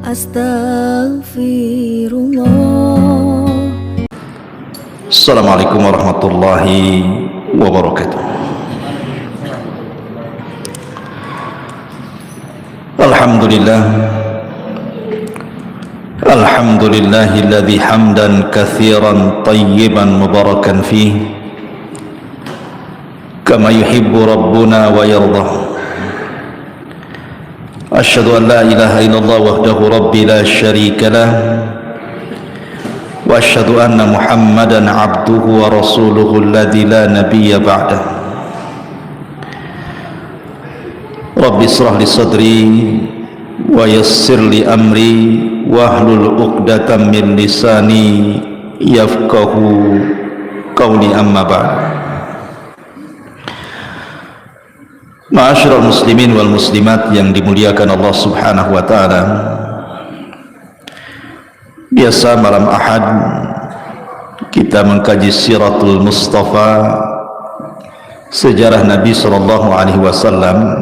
Astaghfirullah. Assalamualaikum warahmatullahi wabarakatuh. Alhamdulillah, alhamdulillahilladzi hamdan katsiran tayyiban mubarakan fihi kama yuhibbu rabbuna wa yardah. Asyhadu an la ilaha illallah wahdahu rabbi la syarika lah wa asyhadu anna Muhammadan abduhu wa rasuluhu alladzi la nabiyya ba'dah. Rabbi israh li sadri wa yassir li amri wahlul 'uqdatam min lisani yafqahu qawli, amma ba'd. Ma'asyiral muslimin wal muslimat yang dimuliakan Allah Subhanahu wa taala. Biasa malam Ahad kita mengkaji Siratul Mustafa, sejarah Nabi sallallahu alaihi wasallam.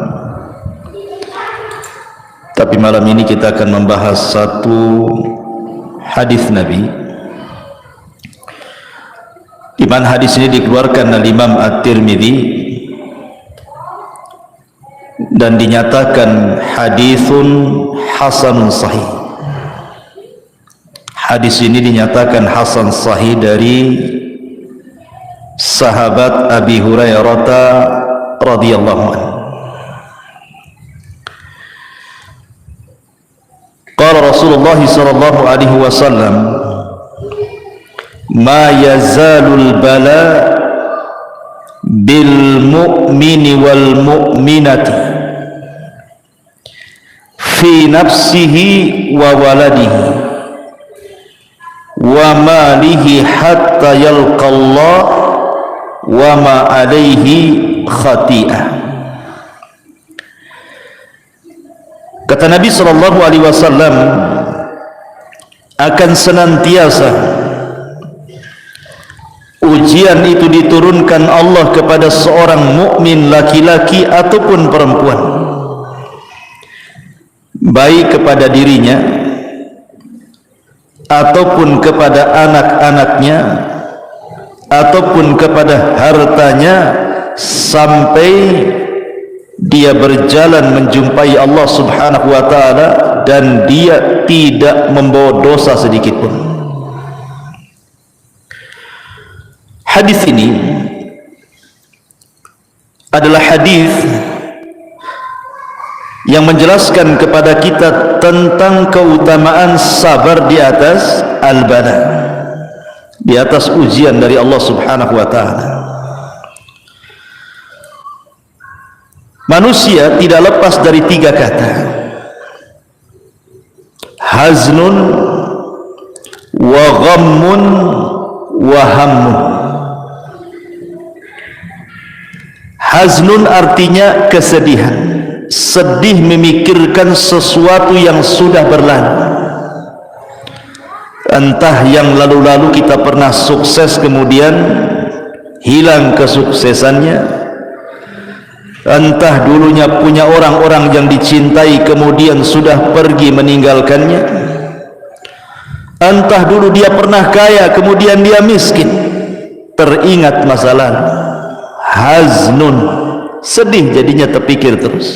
Tapi malam ini kita akan membahas satu hadis Nabi, di mana hadis ini dikeluarkan oleh Imam At-Tirmidzi dan dinyatakan hadisun hasanun sahih. Hadis ini dinyatakan hasan sahih dari sahabat Abi Hurairah radhiyallahu anhu. Qala Rasulullah sallallahu alaihi wasallam, ma yazalul bala bil mu'mini wal mu'minati fi nafsihi wa waladihi wa malihi hatta yalqallah wa ma alaihi khati'ah. Kata Nabi sallallahu alaihi wasallam, akan senantiasa ujian itu diturunkan Allah kepada seorang mukmin laki-laki ataupun perempuan, baik kepada dirinya ataupun kepada anak-anaknya ataupun kepada hartanya, sampai dia berjalan menjumpai Allah Subhanahu wa taala dan dia tidak membawa dosa sedikit pun. Hadis ini adalah hadis yang menjelaskan kepada kita tentang keutamaan sabar di atas al-bala, di atas ujian dari Allah Subhanahu wa taala. Manusia tidak lepas dari tiga kata: haznun wa ghammun wa hammun. Haznun artinya kesedihan, sedih memikirkan sesuatu yang sudah berlalu. Entah yang lalu-lalu kita pernah sukses kemudian hilang kesuksesannya, entah dulunya punya orang-orang yang dicintai kemudian sudah pergi meninggalkannya, entah dulu dia pernah kaya kemudian dia miskin, teringat masa lalu. Haznun, sedih jadinya terpikir terus.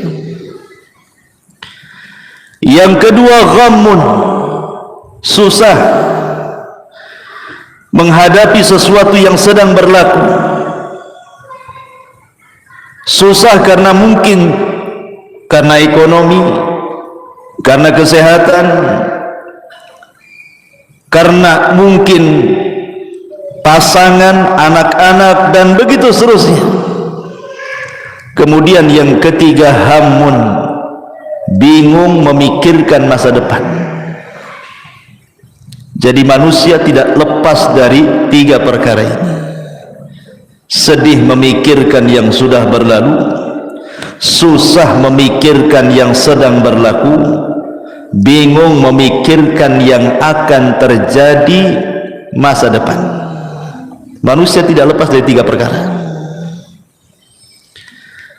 Yang kedua ghammun, susah menghadapi sesuatu yang sedang berlaku. Susah karena mungkin karena ekonomi, karena kesehatan, karena mungkin pasangan, anak-anak, dan begitu seterusnya. Kemudian yang ketiga hammun, bingung memikirkan masa depan. Jadi manusia tidak lepas dari tiga perkara ini: sedih memikirkan yang sudah berlalu, susah memikirkan yang sedang berlaku, bingung memikirkan yang akan terjadi masa depan. Manusia tidak lepas dari tiga perkara.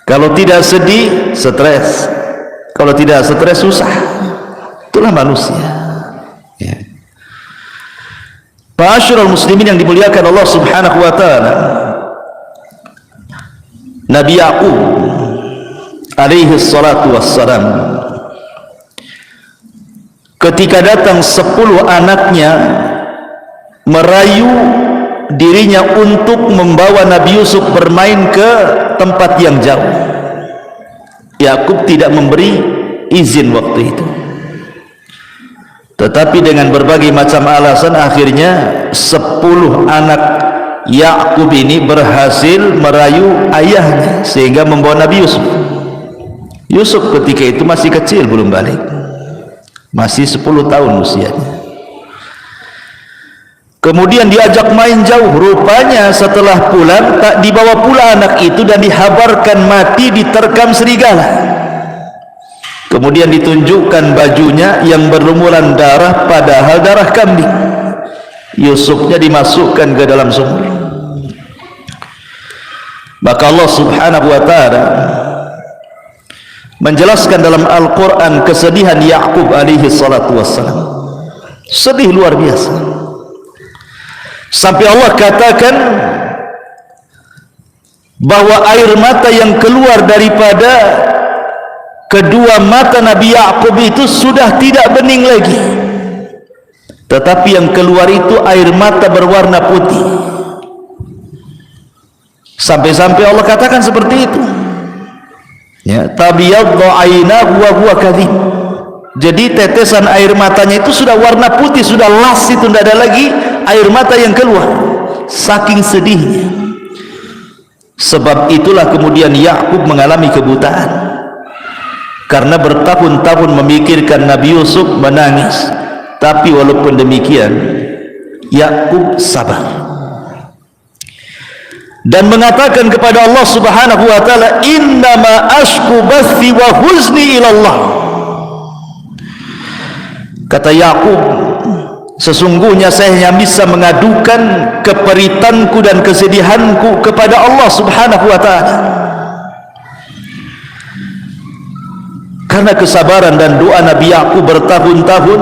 Kalau tidak sedih, stres. Kalau tidak stres, susah. Itu Itulah manusia. Ya. Ma'asyiral muslimin yang dimuliakan Allah Subhanahu wa taala. Nabi Ya'qub alaihi salatu wassalam, ketika datang 10 anaknya merayu dirinya untuk membawa Nabi Yusuf bermain ke tempat yang jauh, Yakub tidak memberi izin waktu itu. Tetapi dengan berbagai macam alasan, akhirnya 10 anak Yakub ini berhasil merayu ayahnya sehingga membawa Nabi Yusuf. Yusuf ketika itu masih kecil, belum balik, masih 10 tahun usianya. Kemudian diajak main jauh. Rupanya setelah pulang tak dibawa pula anak itu dan dihabarkan mati diterkam serigala. Kemudian ditunjukkan bajunya yang berlumuran darah, padahal darah kambing. Yusufnya dimasukkan ke dalam sumur. Maka Allah Subhanahu wa taala menjelaskan dalam Al-Quran kesedihan Ya'qub alaihi salatu wassalam. Sedih luar biasa, sampai Allah katakan bahwa air mata yang keluar daripada kedua mata Nabi Ya'qub itu sudah tidak bening lagi, tetapi yang keluar itu air mata berwarna putih. Sampai-sampai Allah katakan seperti itu, ya, tabiyaddu aynahu wa huwa kadhib. Jadi tetesan air matanya itu sudah warna putih, sudah las, itu tidak ada lagi air mata yang keluar, saking sedihnya. Sebab itulah kemudian Ya'qub mengalami kebutaan, karena bertahun-tahun memikirkan Nabi Yusuf, menangis. Tapi walaupun demikian Ya'qub sabar dan mengatakan kepada Allah Subhanahu wa taala, innama ashku bathi wa huzni ilallah. Kata Ya'qub, sesungguhnya saya hanya bisa mengadukan keperitanku dan kesedihanku kepada Allah Subhanahu wa taala. Karena kesabaran dan doa Nabi Ya'qub bertahun-tahun,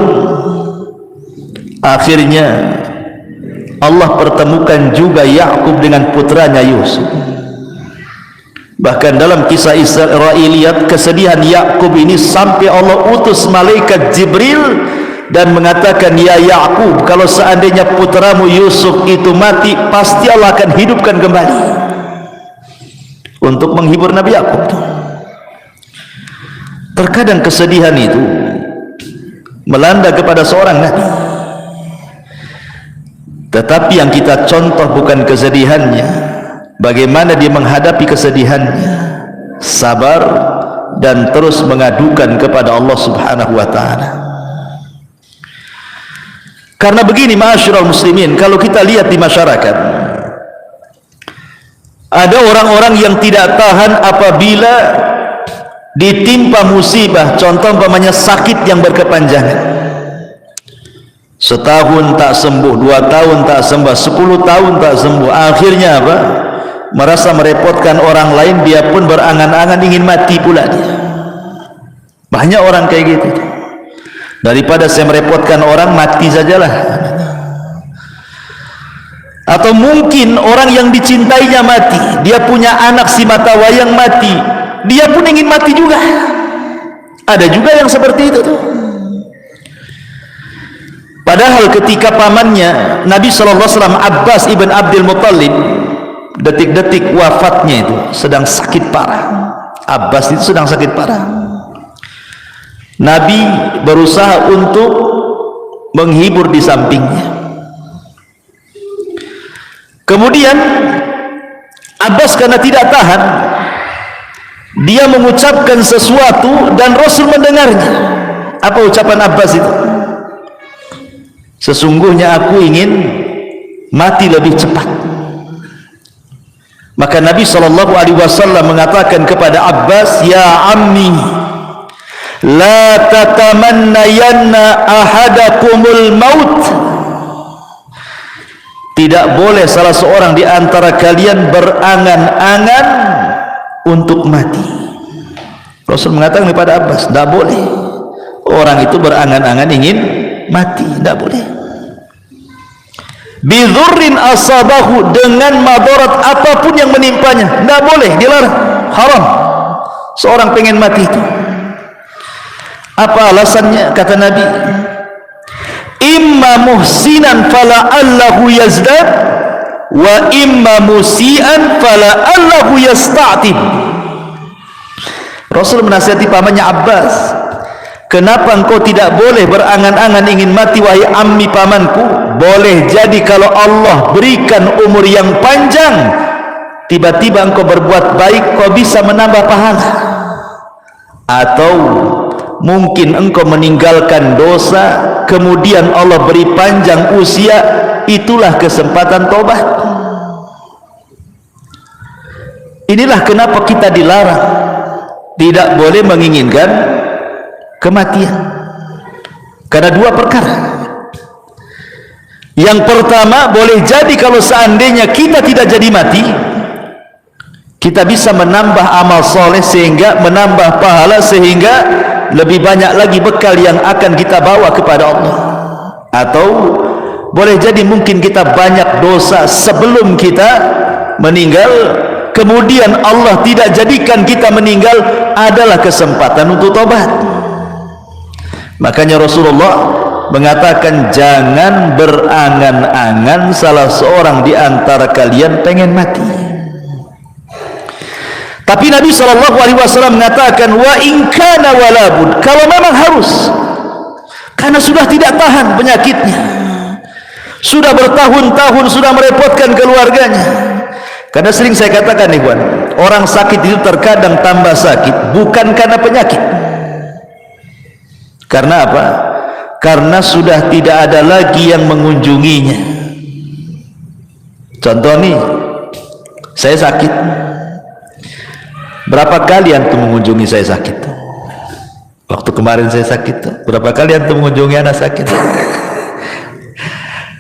akhirnya Allah pertemukan juga Ya'qub dengan putranya Yusuf. Bahkan dalam kisah Israiliyat, kesedihan Ya'qub ini sampai Allah utus malaikat Jibril dan mengatakan, ya Ya'qub, kalau seandainya putramu Yusuf itu mati, pasti Allah akan hidupkan kembali, untuk menghibur Nabi Ya'qub. Terkadang kesedihan itu melanda kepada seorang nabi, tetapi yang kita contoh bukan kesedihannya, bagaimana dia menghadapi kesedihannya, sabar dan terus mengadukan kepada Allah Subhanahu wa taala. Karena begini, ma'asyiral muslimin, kalau kita lihat di masyarakat, ada orang-orang yang tidak tahan apabila ditimpa musibah, contoh umpamanya sakit yang berkepanjangan, setahun tak sembuh, 2 tahun tak sembuh, 10 tahun tak sembuh. Akhirnya apa? Merasa merepotkan orang lain, dia pun berangan-angan ingin mati pula dia. Banyak orang kayak gitu. Daripada saya merepotkan orang, mati sajalah. Atau mungkin orang yang dicintainya mati, dia punya anak si mata wayang mati, dia pun ingin mati juga. Ada juga yang seperti itu tuh. Padahal ketika pamannya Nabi SAW, Abbas ibn Abdul Muttalib, detik-detik wafatnya itu sedang sakit parah. Abbas itu sedang sakit parah. Nabi berusaha untuk menghibur di sampingnya. Kemudian Abbas karena tidak tahan, dia mengucapkan sesuatu dan Rasul mendengarnya. Apa ucapan Abbas itu? Sesungguhnya aku ingin mati lebih cepat. Maka Nabi SAW mengatakan kepada Abbas, ya ammi, la tatamannayanna ahadakumul maut. Tidak boleh salah seorang di antara kalian berangan-angan untuk mati. Rasul mengatakan kepada Abbas, tidak boleh. seorang itu berangan-angan ingin mati, tidak boleh. Bidhurrin asabahu, dengan madarat apapun yang menimpanya, tidak boleh, dilarang, haram seorang pengen mati itu. Apa alasannya? Kata Nabi, imma muhsinan fala'allahu yazdad wa imma musian fala'allahu yasta'tib. Rasul menasihati pamannya Abbas, kenapa engkau tidak boleh berangan-angan ingin mati wahai ammi pamanku? Boleh jadi kalau Allah berikan umur yang panjang, tiba-tiba engkau berbuat baik, kau bisa menambah pahala. Atau mungkin engkau meninggalkan dosa, kemudian Allah beri panjang usia, itulah kesempatan tobat. Inilah kenapa kita dilarang, tidak boleh menginginkan kematian, karena dua perkara. Yang pertama, boleh jadi kalau seandainya kita tidak jadi mati, kita bisa menambah amal soleh sehingga menambah pahala, sehingga lebih banyak lagi bekal yang akan kita bawa kepada Allah. Atau boleh jadi mungkin kita banyak dosa sebelum kita meninggal, kemudian Allah tidak jadikan kita meninggal, adalah kesempatan untuk tobat. Makanya Rasulullah mengatakan, jangan berangan-angan salah seorang di antara kalian pengen mati. Tapi Nabi SAW mengatakan, wa in kana walabud, kalau memang harus, karena sudah tidak tahan penyakitnya, sudah bertahun-tahun, sudah merepotkan keluarganya. Karena sering saya katakan, ikhwan, orang sakit itu terkadang tambah sakit bukan karena penyakit. Karena apa? Karena sudah tidak ada lagi yang mengunjunginya. Contoh nih, saya sakit. Berapa kali antum mengunjungi saya sakit? Waktu kemarin saya sakit, berapa kali antum mengunjungi anak sakit?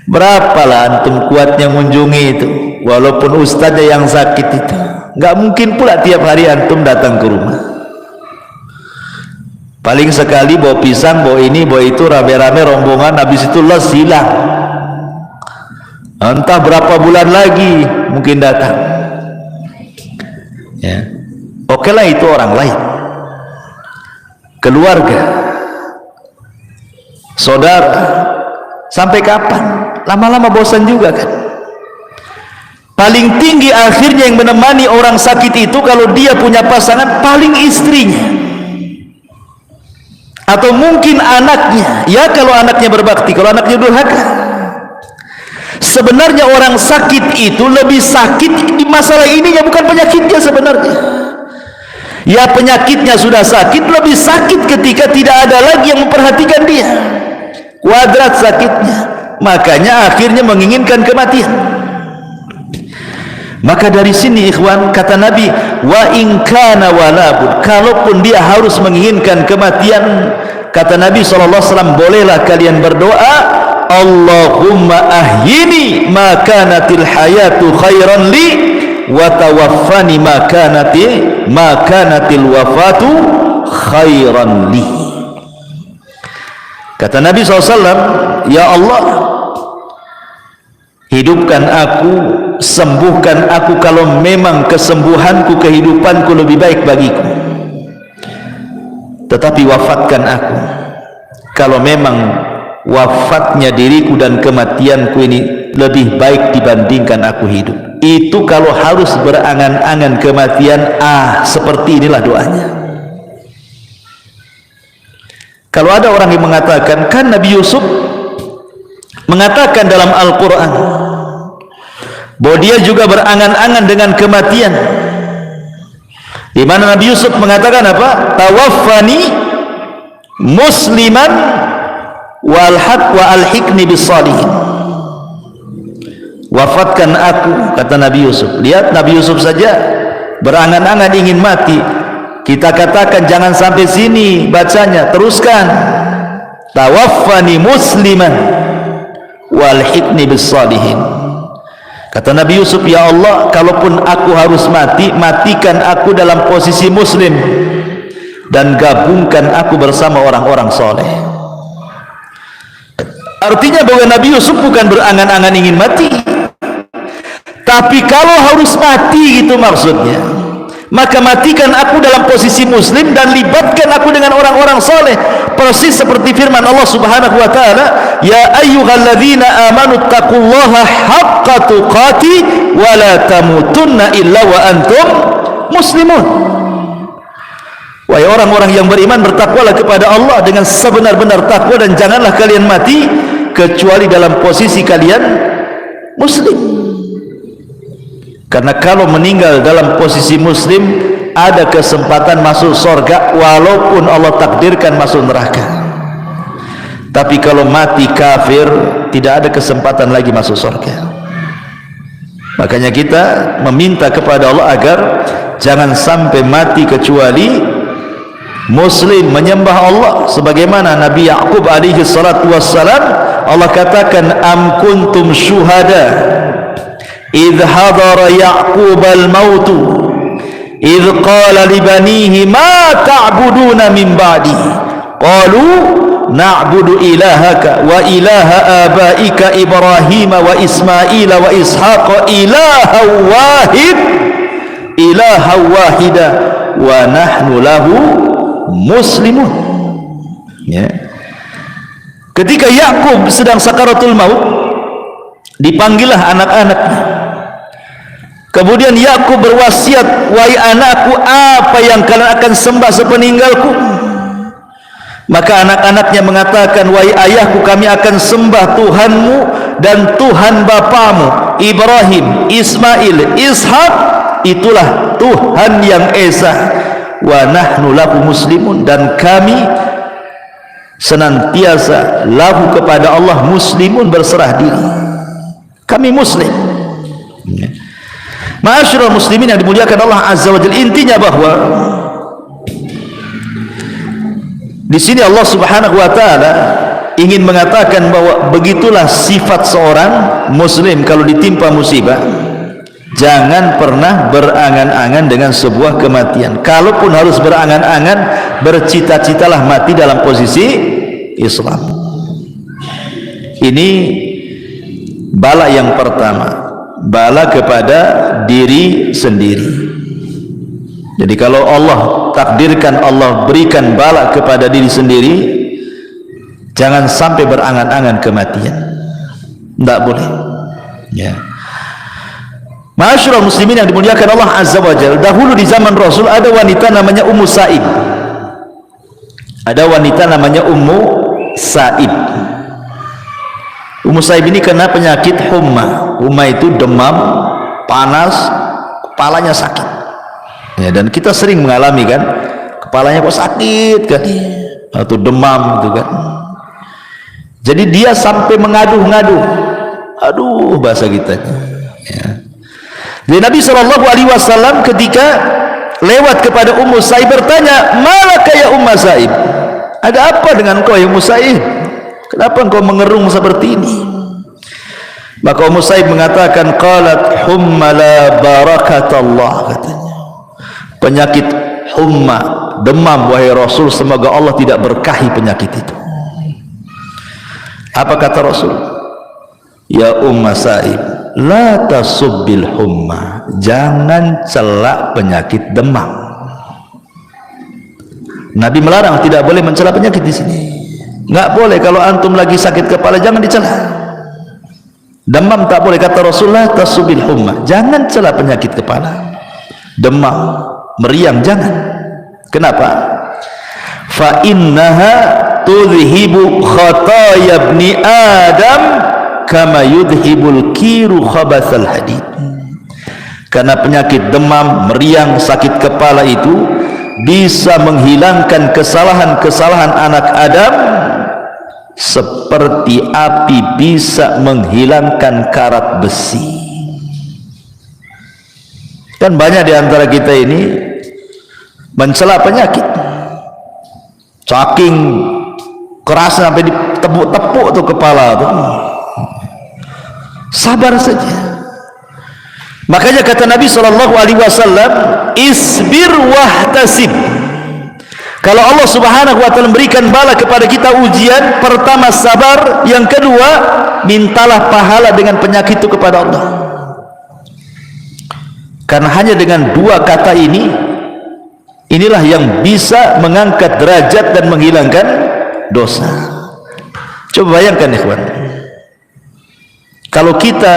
Berapalah antum kuatnya mengunjungi itu, walaupun ustaznya yang sakit itu. Nggak mungkin pula tiap hari antum datang ke rumah. Paling sekali bawa pisang, bawa ini, bawa itu, rame-rame rombongan, habis itu les, hilang. Entah berapa bulan lagi mungkin datang. Ya, oke lah, itu orang lain, keluarga, saudara. Sampai kapan? Lama-lama bosan juga kan. Paling tinggi akhirnya yang menemani orang sakit itu, kalau dia punya pasangan, paling istrinya, atau mungkin anaknya. Ya, kalau anaknya berbakti, kalau anaknya durhaka. Sebenarnya orang sakit itu lebih sakit di masalah ininya, bukan penyakitnya sebenarnya. Ya, penyakitnya sudah sakit, lebih sakit ketika tidak ada lagi yang memperhatikan dia. Kuadrat sakitnya, makanya akhirnya menginginkan kematian. Maka dari sini ikhwan, kata Nabi, wa in kana walabud, kalaupun dia harus menginginkan kematian, kata Nabi SAW, bolehlah kalian berdoa, Allahumma ahyini ma kanatil hayatu khairan li, wa tawaffani ma kanatil wafatu khairan li. Kata Nabi SAW, ya Allah, hidupkan aku, sembuhkan aku kalau memang kesembuhanku, kehidupanku lebih baik bagiku. Tetapi wafatkan aku kalau memang wafatnya diriku dan kematianku ini lebih baik dibandingkan aku hidup. Itu kalau harus berangan-angan kematian, seperti inilah doanya. Kalau ada orang yang mengatakan, kan Nabi Yusuf mengatakan dalam Al-Quran bahwa dia juga berangan-angan dengan kematian, di mana Nabi Yusuf mengatakan apa? Tawaffani musliman wa alhiqni bis-shalihin. Wafatkan aku, kata Nabi Yusuf. Lihat, Nabi Yusuf saja berangan-angan ingin mati. Kita katakan jangan sampai sini bacanya, teruskan. Tawaffani musliman walhiqni bis-shalihin. Kata Nabi Yusuf, ya Allah, kalaupun aku harus mati, matikan aku dalam posisi muslim, dan gabungkan aku bersama orang-orang soleh. Artinya bahwa Nabi Yusuf bukan berangan-angan ingin mati, tapi kalau harus mati gitu maksudnya, maka matikan aku dalam posisi muslim dan libatkan aku dengan orang-orang soleh, persis seperti firman Allah Subhanahu wa taala, ya ayyuhalladzina amanu taqullaha haqqa tuqati wa la tamutunna illa wa antum muslimun. Wahai orang-orang yang beriman, bertakwalah kepada Allah dengan sebenar-benar takwa dan janganlah kalian mati kecuali dalam posisi kalian muslim. Karena kalau meninggal dalam posisi muslim, ada kesempatan masuk surga walaupun Allah takdirkan masuk neraka. Tapi kalau mati kafir, tidak ada kesempatan lagi masuk surga. Makanya kita meminta kepada Allah agar jangan sampai mati kecuali muslim, menyembah Allah sebagaimana Nabi Yaqub alaihi salatu wassalam. Allah katakan, am kuntum syuhada idh hadara Yaqub al-maut idh qala li banihi ma ta'buduna min ba'di qalu na'budu ilahaka wa ilaha abaika Ibrahim wa Ismail wa Ishaq ilaha wahida wa nahnu lahu muslimun. Ya. Ketika Yakub sedang sakaratul maut, dipanggillah anak-anaknya. Kemudian Yakub berwasiat, wahai anakku, apa yang kalian akan sembah sepeninggalku? Maka anak-anaknya mengatakan, wahai ayahku, kami akan sembah Tuhanmu dan Tuhan bapamu Ibrahim, Ismail, Ishak, itulah Tuhan yang esa. Wa nahnu lahu muslimun, dan kami senantiasa lahu kepada Allah muslimun, berserah diri. Kami muslim. Ma'asyiral muslimin yang dimuliakan Allah Azza wa Jalla, intinya bahwa di sini Allah Subhanahu wa taala ingin mengatakan bahwa begitulah sifat seorang muslim kalau ditimpa musibah. Jangan pernah berangan-angan dengan sebuah kematian. Kalaupun harus berangan-angan, bercita-citalah mati dalam posisi Islam. Ini bala yang pertama, bala kepada diri sendiri. Jadi kalau Allah takdirkan, Allah berikan bala kepada diri sendiri, jangan sampai berangan-angan kematian. Tidak boleh. Ya. Ma'asyiral muslimin yang dimuliakan Allah Azza wa Jalla, dahulu di zaman Rasul ada wanita namanya Ummu Sa'ib. Ada wanita namanya Ummu Sa'ib. Ummu Sa'ib ini kena penyakit humma. Humma itu demam, panas, kepalanya sakit. Ya, dan kita sering mengalami kan, kepalanya kok sakit kan, atau demam gitu kan. Jadi dia sampai mengaduh-ngaduh. Aduh, bahasa kita. Ya. Jadi Nabi SAW ketika lewat kepada Ummu Sa'ib bertanya, malaka ya Ummu Sa'ib, ada apa dengan kau ya Ummu Sa'ib? Kenapa engkau mengerung seperti ini? Maka Ummu Sa'ib mengatakan, qalat humma la barakatallah, katanya, penyakit humma, demam wahai Rasul, semoga Allah tidak berkahi penyakit itu. Apa kata Rasul? Ya Ummu Sa'ib, la tasubbil humma, jangan celak penyakit demam. Nabi melarang, tidak boleh mencela penyakit di sini. Enggak boleh, kalau antum lagi sakit kepala jangan dicela. Demam tak boleh, kata Rasulullah, tasubbil humma, jangan cela penyakit kepala. Demam, meriang jangan. Kenapa? Fa innaha tudhibu khataya ibni Adam kama yudhibul kiru khabathal hadid. Karena penyakit demam, meriang, sakit kepala itu bisa menghilangkan kesalahan-kesalahan anak Adam seperti api bisa menghilangkan karat besi. Kan banyak di antara kita ini mencela penyakit, saking keras sampai ditepuk-tepuk tuh kepala tuh. Sabar saja. Makanya kata Nabi SAW, isbir wahtasib, Kalau Allah subhanahu wa ta'ala memberikan bala kepada kita ujian, pertama sabar, yang kedua mintalah pahala dengan penyakit itu kepada Allah. Karena hanya dengan dua kata ini, inilah yang bisa mengangkat derajat dan menghilangkan dosa. Coba bayangkan ikhwan, kalau kita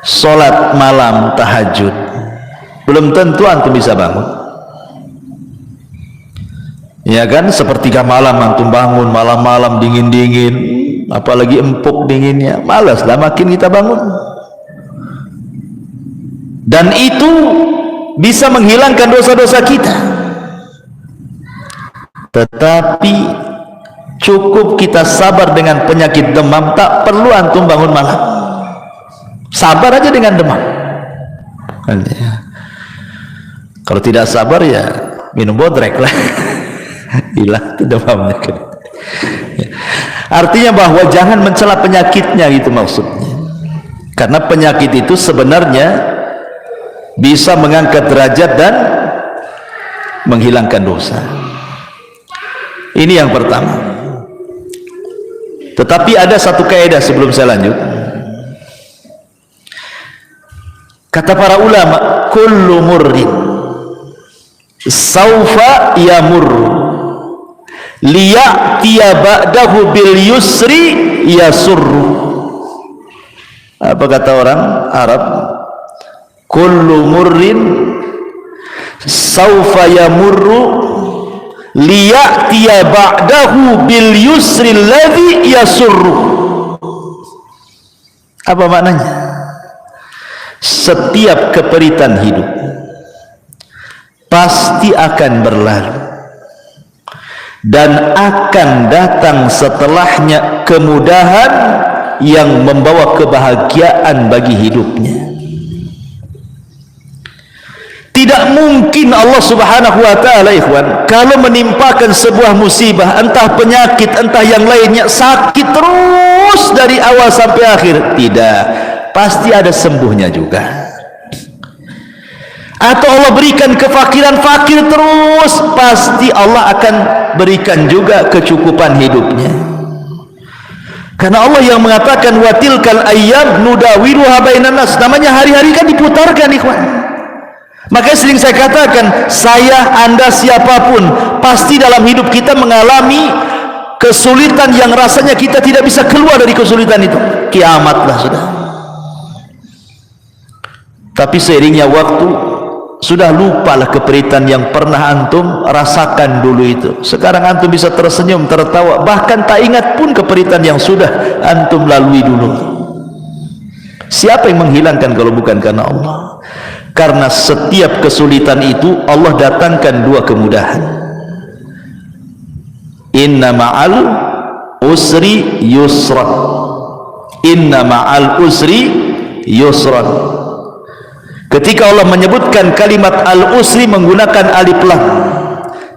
sholat malam tahajud, belum tentu antum bisa bangun. Ya kan, sepertiga malam antum bangun, malam-malam dingin-dingin, apalagi empuk dinginnya, malas lah makin kita bangun. Dan itu bisa menghilangkan dosa-dosa kita. Tetapi cukup kita sabar dengan penyakit demam, tak perlu antum bangun malam. Sabar aja dengan demam. Kalau tidak sabar ya minum bodrek lah. Hilang itu demamnya. Artinya bahwa jangan mencela penyakitnya, gitu maksudnya. Karena penyakit itu sebenarnya bisa mengangkat derajat dan menghilangkan dosa. Ini yang pertama. Tetapi ada satu kaidah sebelum saya lanjut. Kata para ulama, kullu murrin saufa yamurru liya'tiya ba'dahu bil yusri yasurru. Apa kata orang Arab? Kullu murrin saufa yamurru liya'tiya ba'dahu bil yusri alladhi yasurru. Apa maknanya? Setiap keperitan hidup pasti akan berlalu, dan akan datang setelahnya kemudahan yang membawa kebahagiaan bagi hidupnya. Tidak mungkin Allah subhanahu wa ta'ala ikhwan, kalau menimpakan sebuah musibah, entah penyakit, entah yang lainnya, sakit terus dari awal sampai akhir, tidak, pasti ada sembuhnya juga. Atau Allah berikan kefakiran, fakir terus, pasti Allah akan berikan juga kecukupan hidupnya. Karena Allah yang mengatakan wa tilkal ayyam nudawiluha bainan nas, namanya hari-hari kan diputarkan ikhwan. Makanya sering saya katakan, saya, anda, siapapun, pasti dalam hidup kita mengalami kesulitan yang rasanya kita tidak bisa keluar dari kesulitan itu. Kiamatlah sudah. Tapi seiringnya waktu, sudah lupalah keperitan yang pernah antum rasakan dulu itu. Sekarang antum bisa tersenyum, tertawa, bahkan tak ingat pun keperitan yang sudah antum lalui dulu. Siapa yang menghilangkan kalau bukan karena Allah? Karena setiap kesulitan itu Allah datangkan dua kemudahan. Inna ma'al usri yusra. Inna ma'al usri yusra. Ketika Allah menyebutkan kalimat al-usri menggunakan alif lam.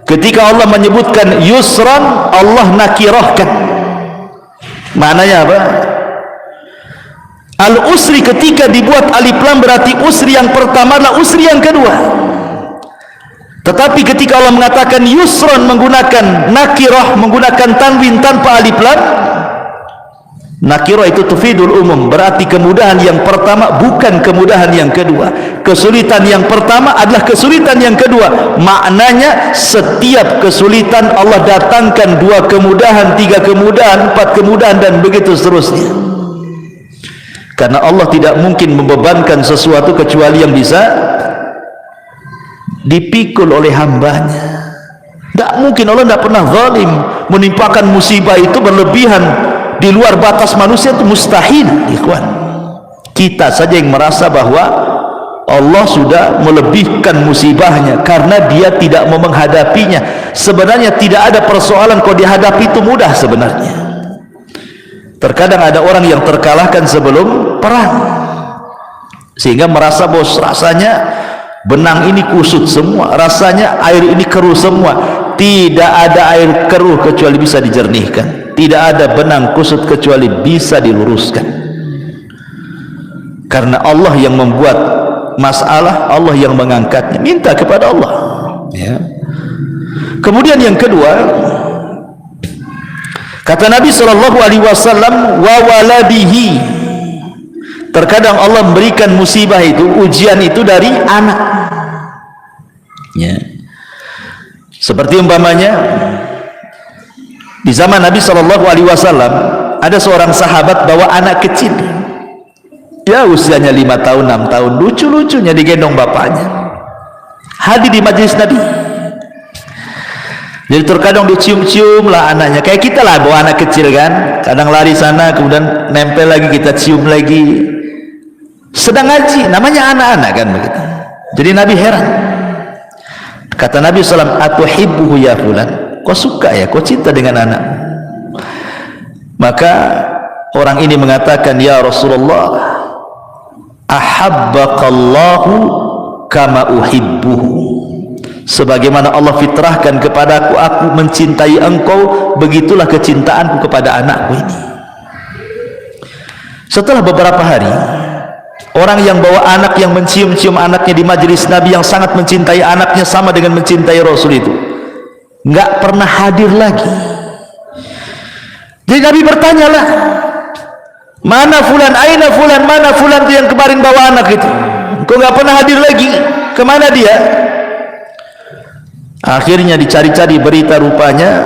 Ketika Allah menyebutkan yusran, Allah nakirahkan. Maknanya apa? Al-usri ketika dibuat alif lam berarti usri yang pertama adalah usri yang kedua. Tetapi ketika Allah mengatakan yusran menggunakan nakirah, menggunakan tanwin tanpa alif lam, nakirah itu tufidul umum, berarti kemudahan yang pertama bukan kemudahan yang kedua. Kesulitan yang pertama adalah kesulitan yang kedua. Maknanya setiap kesulitan Allah datangkan dua kemudahan, tiga kemudahan, empat kemudahan, dan begitu seterusnya. Karena Allah tidak mungkin membebankan sesuatu kecuali yang bisa dipikul oleh hambanya. Tidak mungkin, Allah tidak pernah zalim. Menimpakan musibah itu berlebihan di luar batas manusia, itu mustahil ikhwan. Kita saja yang merasa bahwa Allah sudah melebihkan musibahnya karena dia tidak mau menghadapinya. Sebenarnya tidak ada persoalan kalau dihadapi itu mudah sebenarnya. Terkadang ada orang yang terkalahkan sebelum perang, sehingga merasa bos, rasanya benang ini kusut semua, rasanya air ini keruh semua. Tidak ada air keruh kecuali bisa dijernihkan. Tidak ada benang kusut kecuali bisa diluruskan. Karena Allah yang membuat masalah, Allah yang mengangkatnya. Minta kepada Allah ya. Kemudian yang kedua, kata Nabi SAW, wa waladihi. Terkadang Allah memberikan musibah itu, ujian itu dari anak. Ya. Seperti umpamanya di zaman Nabi SAW ada seorang sahabat bawa anak kecil, ya usianya 5 tahun 6 tahun, lucu-lucunya digendong bapaknya, hadir di majelis Nabi. Jadi terkadang dicium-cium lah anaknya, kayak kita lah bawa anak kecil kan, kadang lari sana kemudian nempel lagi, kita cium lagi, sedang ngaji, namanya anak-anak kan begitu. Jadi Nabi heran, kata Nabi SAW, atuhibbuhu ya fulan, kau suka ya, kau cinta dengan anak? Maka orang ini mengatakan, ya Rasulullah, ahabbaqallahu kama uhibbuhu. Sebagaimana Allah fitrahkan kepadaku, aku mencintai engkau, begitulah kecintaanku kepada anakku ini. Setelah beberapa hari, orang yang bawa anak, yang mencium-cium anaknya di majelis Nabi, yang sangat mencintai anaknya sama dengan mencintai Rasul itu, nggak pernah hadir lagi. Jadi Nabi bertanyalah, mana fulan, aina fulan, mana fulan itu yang kemarin bawa anak itu, kok nggak pernah hadir lagi, kemana dia? Akhirnya dicari-cari berita, rupanya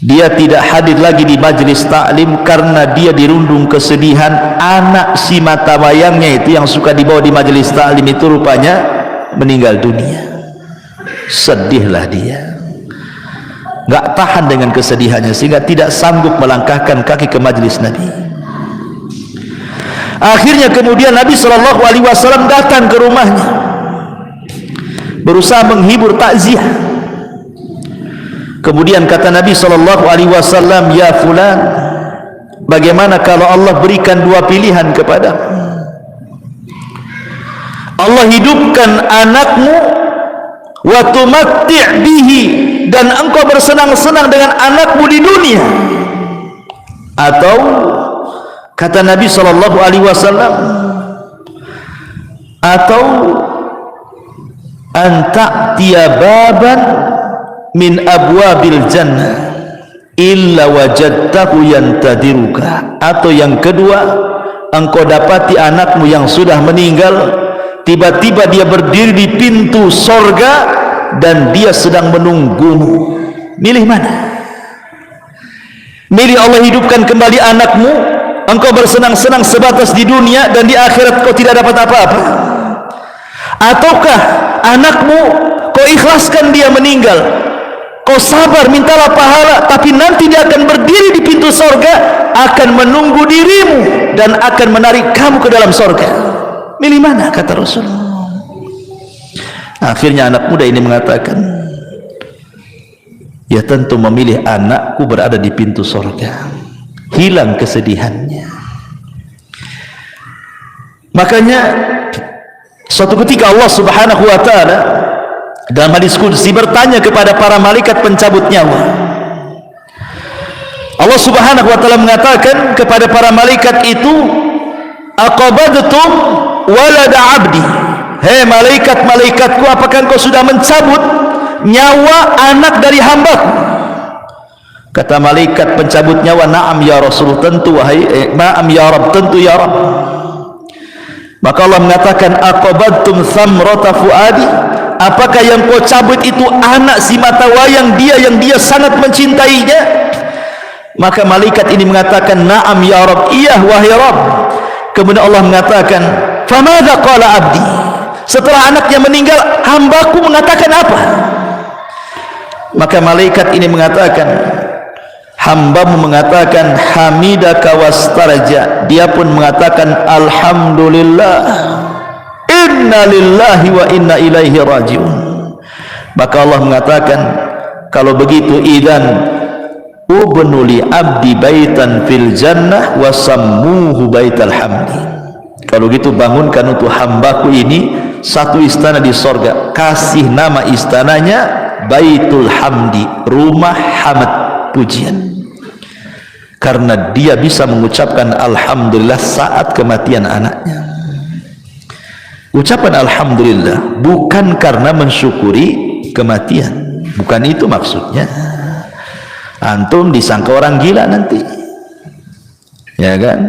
dia tidak hadir lagi di majelis taklim karena dia dirundung kesedihan. Anak si mata wayangnya itu yang suka dibawa di majelis taklim itu rupanya meninggal dunia. Sedihlah dia, nggak tahan dengan kesedihannya sehingga tidak sanggup melangkahkan kaki ke majelis Nabi. Akhirnya kemudian Nabi SAW datang ke rumahnya, berusaha menghibur, takziah. Kemudian kata Nabi SAW, ya fulan, bagaimana kalau Allah berikan dua pilihan kepadamu? Allah hidupkan anakmu, wa tumatti' bihi, dan engkau bersenang-senang dengan anakmu di dunia, atau kata Nabi SAW, atau anta'tiya baban min abwabil jannah illa wajadtahu yantadiruka. Atau yang kedua, engkau dapati anakmu yang sudah meninggal, tiba-tiba dia berdiri di pintu sorga dan dia sedang menunggumu. Milih mana? Milih Allah hidupkan kembali anakmu, engkau bersenang-senang sebatas di dunia dan di akhirat kau tidak dapat apa-apa, ataukah anakmu kau ikhlaskan dia meninggal, kau sabar, mintalah pahala, tapi nanti dia akan berdiri di pintu sorga, akan menunggu dirimu dan akan menarik kamu ke dalam sorga. Milih mana? Kata Rasulullah. Akhirnya anak muda ini mengatakan, ya tentu memilih anakku berada di pintu sorga. Hilang kesedihannya. Makanya suatu ketika Allah Subhanahu wa ta'ala dalam hadis qudsi bertanya kepada para malaikat pencabut nyawa. Allah Subhanahu wa ta'ala mengatakan kepada para malaikat itu, aqabadtum walada abdi. Hei malaikat-malaikatku, apakah engkau sudah mencabut nyawa anak dari hambaku? Kata malaikat pencabut nyawa, na'am ya Rasul, tentu wahai na'am ya Rabb, tentu ya Rabb. Maka Allah mengatakan, aqabadtum thamrata fuadi, apakah yang kau cabut itu anak si mata wayang dia yang dia sangat mencintainya? Maka malaikat ini mengatakan, na'am ya Rabb, iya wahai Rabb. Kemudian Allah mengatakan, famadza qala abdi, setelah anaknya meninggal hambaku mengatakan apa? Maka malaikat ini mengatakan, hambamu mengatakan hamidaka wastarja, dia pun mengatakan alhamdulillah, inna lillahi wa inna ilaihi rajiun. Maka Allah mengatakan, kalau begitu idzan ubnu li abdi baitan fil jannah wa sammuhu baital hamdi. Kalau gitu bangunkan untuk hambaku ini satu istana di sorga, kasih nama istananya Baitul Hamdi, rumah hamd, pujian. Karena dia bisa mengucapkan alhamdulillah saat kematian anaknya. Ucapan alhamdulillah bukan karena mensyukuri kematian, Bukan itu maksudnya. Antum disangka orang gila nanti, ya kan?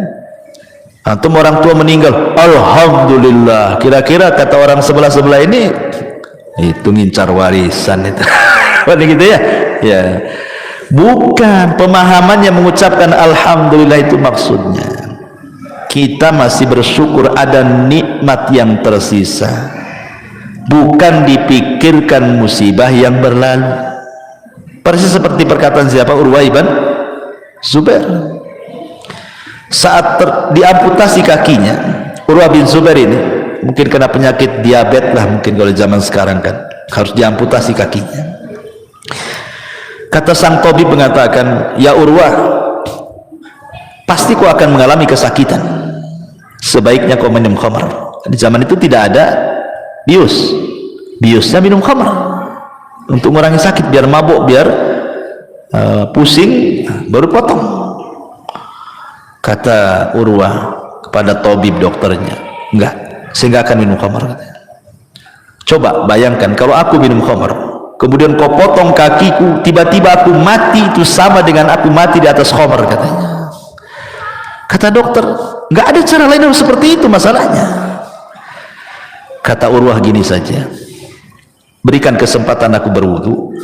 Antum orang tua meninggal, alhamdulillah, kira-kira kata orang sebelah ini itu ngincar warisan itu. Gitu ya? Ya. Bukan, pemahamannya mengucapkan alhamdulillah itu maksudnya kita masih bersyukur ada nikmat yang tersisa, bukan dipikirkan musibah yang berlalu. Persis seperti perkataan siapa? Urwah ibn Zubair. Saat diamputasi kakinya, Urwah bin Zubair ini mungkin kena penyakit diabetes lah, mungkin kalau zaman sekarang kan harus diamputasi kakinya. Kata sang tabib mengatakan, ya Urwah, pasti kau akan mengalami kesakitan, sebaiknya kau minum khamar. Di zaman itu tidak ada biusnya minum khamar untuk mengurangi sakit, biar mabuk, biar pusing, baru potong. Kata Urwah kepada tabib dokternya, enggak, saya enggak akan minum khamar, katanya. Coba bayangkan kalau aku minum khamar, kemudian kau potong kakiku, tiba-tiba aku mati, itu sama dengan aku mati di atas khamar, katanya. Kata dokter, enggak ada cara lain harus seperti itu masalahnya. Kata Urwah, gini saja, berikan kesempatan aku berwudu,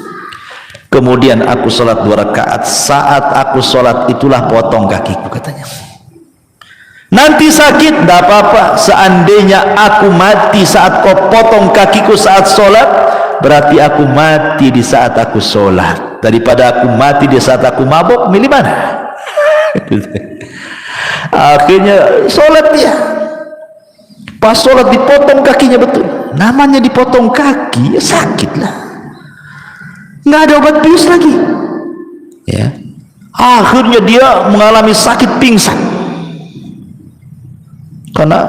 kemudian aku sholat 2 rakaat. Saat aku sholat itulah potong kakiku, katanya. Nanti sakit, tidak apa-apa. Seandainya aku mati saat kau potong kakiku saat sholat, berarti aku mati di saat aku sholat. Daripada aku mati di saat aku mabuk, milih mana? Akhirnya sholat dia. Pas sholat dipotong kakinya, betul, namanya dipotong kaki, ya sakit lah, nggak ada obat bius lagi, ya. Akhirnya dia mengalami sakit pingsan, karena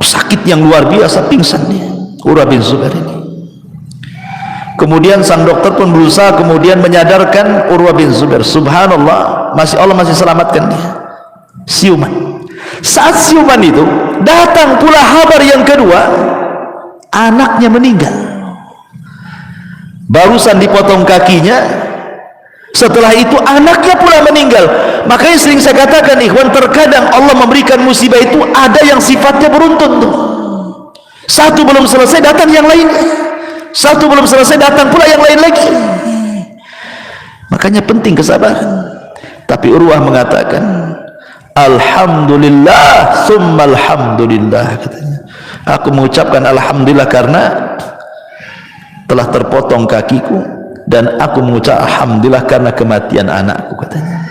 sakit yang luar biasa, pingsan dia, Urwah bin Zubair ini. Kemudian sang dokter pun berusaha kemudian menyadarkan Urwah bin Zubair. Subhanallah, Allah masih selamatkan dia. Siuman. Saat siuman itu datang pula kabar yang kedua, anaknya meninggal. Barusan dipotong kakinya, setelah itu anaknya pula meninggal. Makanya sering saya katakan, ikhwan, terkadang Allah memberikan musibah itu ada yang sifatnya beruntun tuh. Satu belum selesai datang yang lain, satu belum selesai datang pula yang lain lagi. Makanya penting kesabaran. Tapi Urwah mengatakan, alhamdulillah summa alhamdulillah, katanya. Aku mengucapkan alhamdulillah karena telah terpotong kakiku, dan aku mengucap alhamdulillah karena kematian anakku, katanya.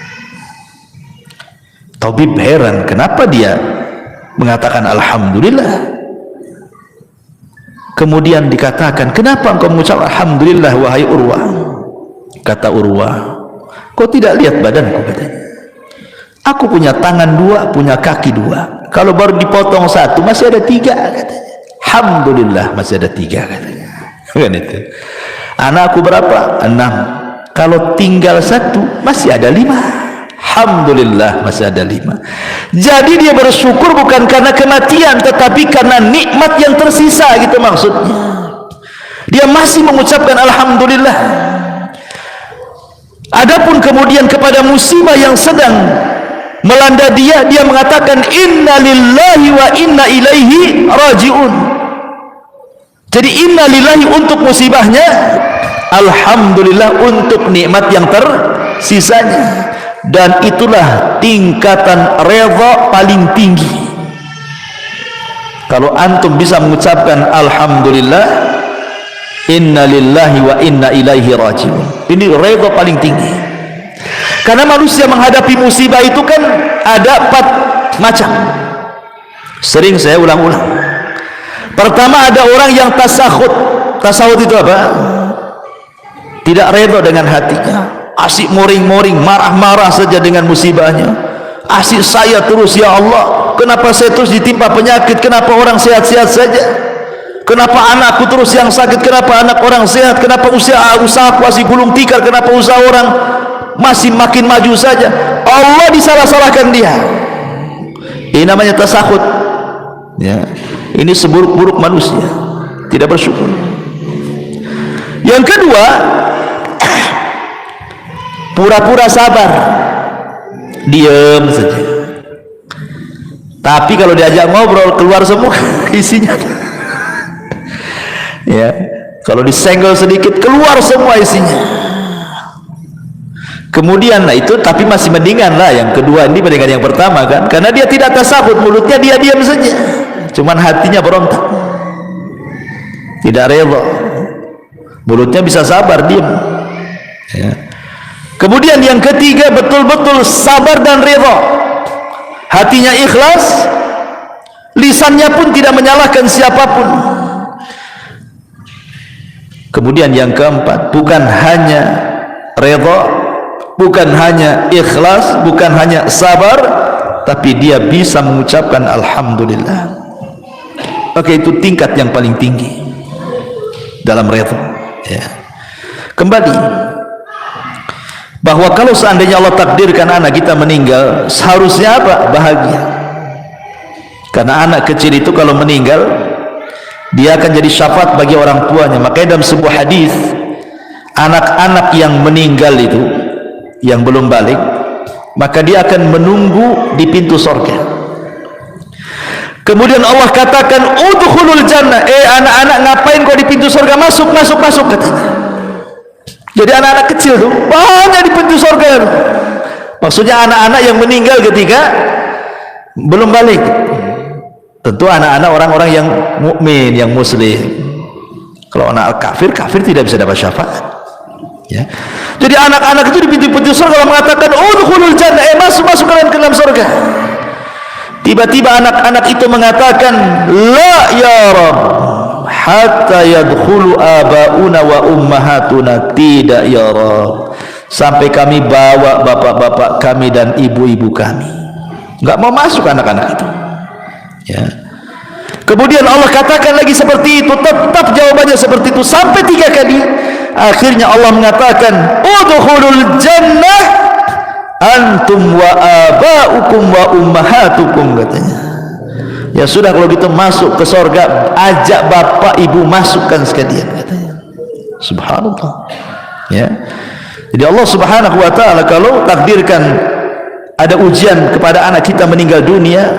Tabib heran, kenapa dia mengatakan alhamdulillah. Kemudian dikatakan, kenapa engkau mengucap alhamdulillah wahai Urwah? Kata Urwah, kau tidak lihat badanku, katanya. Aku punya tangan 2, punya kaki 2. Kalau baru dipotong 1, masih ada 3, katanya. Alhamdulillah masih ada 3, katanya. Kan itu. Anakku berapa? 6. Kalau tinggal 1, masih ada 5. Alhamdulillah masih ada 5. Jadi dia bersyukur bukan karena kematian, tetapi karena nikmat yang tersisa, gitu maksudnya. Dia masih mengucapkan alhamdulillah. Adapun kemudian kepada musibah yang sedang melanda dia, dia mengatakan inna lillahi wa inna ilaihi raji'un. Jadi inna lillahi untuk musibahnya, alhamdulillah untuk nikmat yang tersisanya. Dan itulah tingkatan redha paling tinggi. Kalau antum bisa mengucapkan alhamdulillah, inna lillahi wa inna ilaihi raji'un, ini redha paling tinggi. Karena manusia menghadapi musibah itu kan ada 4 macam. Sering saya ulang-ulang. Pertama, ada orang yang tasakhut. Tasakhut itu apa? Tidak redha dengan hatinya, asik moring-moring, marah-marah saja dengan musibahnya. Asik saya terus, ya Allah, kenapa saya terus ditimpa penyakit? Kenapa orang sehat-sehat saja? Kenapa anakku terus yang sakit? Kenapa anak orang sehat? Kenapa usahaku masih gulung tikar? Kenapa usaha orang masih makin maju saja? Allah disalah-salahkan dia. Ini namanya tasakhut, ya. Ini seburuk-buruk manusia, tidak bersyukur. Yang kedua, pura-pura sabar, diam saja. Tapi kalau diajak ngobrol keluar semua isinya. Ya, kalau disenggol sedikit keluar semua isinya. Kemudian lah itu, tapi masih mendingan lah yang kedua ini dibandingkan yang pertama kan, karena dia tidak tasabut, mulutnya dia diam saja, cuman hatinya berontak, tidak rela. Mulutnya bisa sabar, diam. Ya. Kemudian yang ketiga betul-betul sabar dan rela, hatinya ikhlas, lisannya pun tidak menyalahkan siapapun. Kemudian yang keempat, bukan hanya rela, bukan hanya ikhlas, bukan hanya sabar, tapi dia bisa mengucapkan alhamdulillah. Oke, itu tingkat yang paling tinggi dalam rela. Ya. Kembali bahwa kalau seandainya Allah takdirkan anak kita meninggal, seharusnya apa? Bahagia. Karena anak kecil itu kalau meninggal, dia akan jadi syafaat bagi orang tuanya. Makanya dalam sebuah hadis, anak-anak yang meninggal itu, yang belum balik, maka dia akan menunggu di pintu surga. Kemudian Allah katakan, udkhulul jannah. Anak-anak, ngapain kau di pintu surga? Masuk, masuk, masuk, katanya. Jadi anak-anak kecil tuh banyak di pintu surga. Maksudnya anak-anak yang meninggal ketika belum balik. Tentu anak-anak orang-orang yang mukmin, yang muslim. Kalau anak kafir, kafir tidak bisa dapat syafaat. Ya. Jadi anak-anak itu di pintu-pintu surga Allah mengatakan, udkhulul jannah, masuk kalian ke dalam surga. Tiba-tiba anak-anak itu mengatakan, la ya Rabb, hatta yadkhulu abauna wa ummahatuna. Tidak ya Rabb, sampai kami bawa bapak-bapak kami dan ibu-ibu kami. Enggak mau masuk anak-anak itu. Ya. Kemudian Allah katakan lagi seperti itu, tetap jawabannya seperti itu sampai 3 kali. Akhirnya Allah mengatakan, udkhulul jannah antum wa abaukum wa ummahatukum, katanya. Ya sudah, kalau gitu masuk ke surga, ajak bapak ibu masukkan sekalian, katanya. Subhanallah. Ya. Jadi Allah Subhanahu wa taala kalau takdirkan ada ujian kepada anak kita meninggal dunia,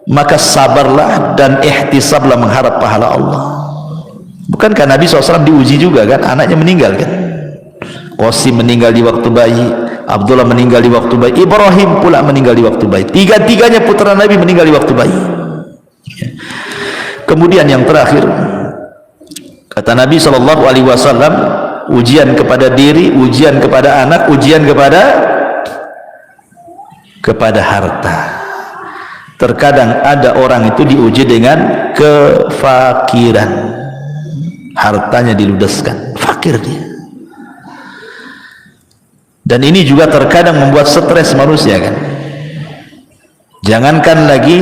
maka sabarlah dan ihtisablah mengharap pahala Allah. Bukankah Nabi SAW diuji juga kan, anaknya meninggal kan? Qasim meninggal di waktu bayi, Abdullah meninggal di waktu bayi, Ibrahim pula meninggal di waktu bayi. Tiga-tiganya putra Nabi meninggal di waktu bayi. Kemudian yang terakhir, kata Nabi SAW, ujian kepada diri, ujian kepada anak, ujian kepada harta. Terkadang ada orang itu diuji dengan kefakiran, hartanya diludeskan, fakir dia. Dan ini juga terkadang membuat stres manusia kan. Jangankan lagi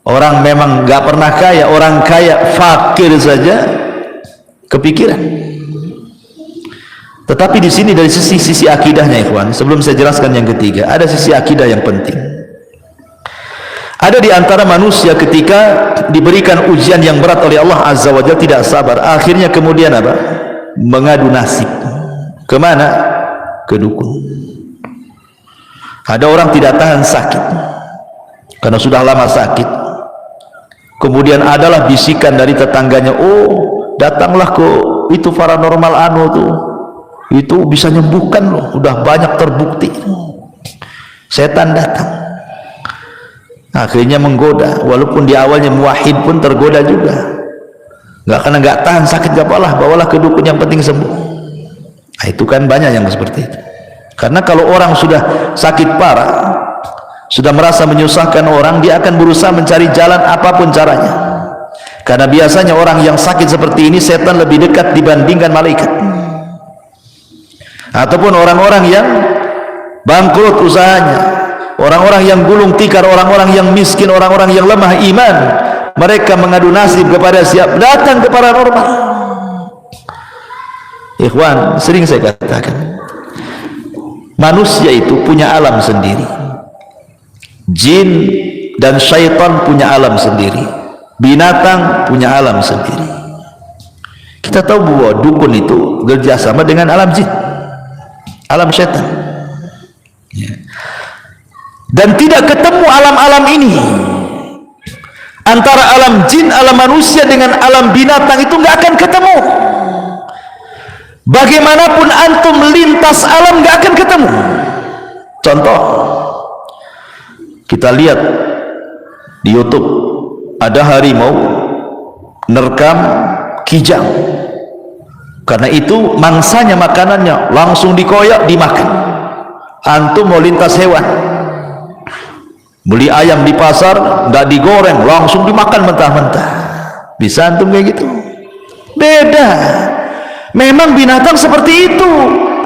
orang memang nggak pernah kaya, orang kaya fakir saja kepikiran. Tetapi di sini dari sisi akidahnya, ikhwan, sebelum saya jelaskan yang ketiga, ada sisi akidah yang penting. Ada di antara manusia ketika diberikan ujian yang berat oleh Allah Azza wa Jalla tidak sabar, akhirnya kemudian apa? Mengadu nasib. Kemana? Ke dukun. Ada orang tidak tahan sakit karena sudah lama sakit. Kemudian adalah bisikan dari tetangganya, oh datanglah ke itu paranormal tuh, itu bisa nyembuhkan loh, udah banyak terbukti. Setan datang. Akhirnya menggoda, walaupun di awalnya muwahhid pun tergoda juga. Karena nggak tahan sakit, gak apalah, bawalah ke dukun, yang penting sembuh. Nah, itu kan banyak yang seperti itu. Karena kalau orang sudah sakit parah, sudah merasa menyusahkan orang, dia akan berusaha mencari jalan apapun caranya. Karena biasanya orang yang sakit seperti ini, setan lebih dekat dibandingkan malaikat. Ataupun orang-orang yang bangkrut usahanya, orang-orang yang gulung tikar, orang-orang yang miskin, orang-orang yang lemah iman, mereka mengadu nasib kepada siapa? Datang ke paranormal. Ikhwan, sering saya katakan, manusia itu punya alam sendiri, jin dan syaitan punya alam sendiri, binatang punya alam sendiri. Kita tahu bahwa dukun itu kerjasama dengan alam jin. alam setan. Ya. Dan tidak ketemu alam-alam ini, antara alam jin, alam manusia dengan alam binatang itu nggak akan ketemu. Bagaimanapun antum lintas alam nggak akan ketemu. Contoh, kita lihat di YouTube ada harimau nerkam kijang. Karena itu mangsanya, makanannya langsung dikoyak dimakan. Antum mau lintas hewan, beli ayam di pasar nggak digoreng, langsung dimakan mentah-mentah. Bisa antum kayak gitu? Beda. Memang binatang seperti itu.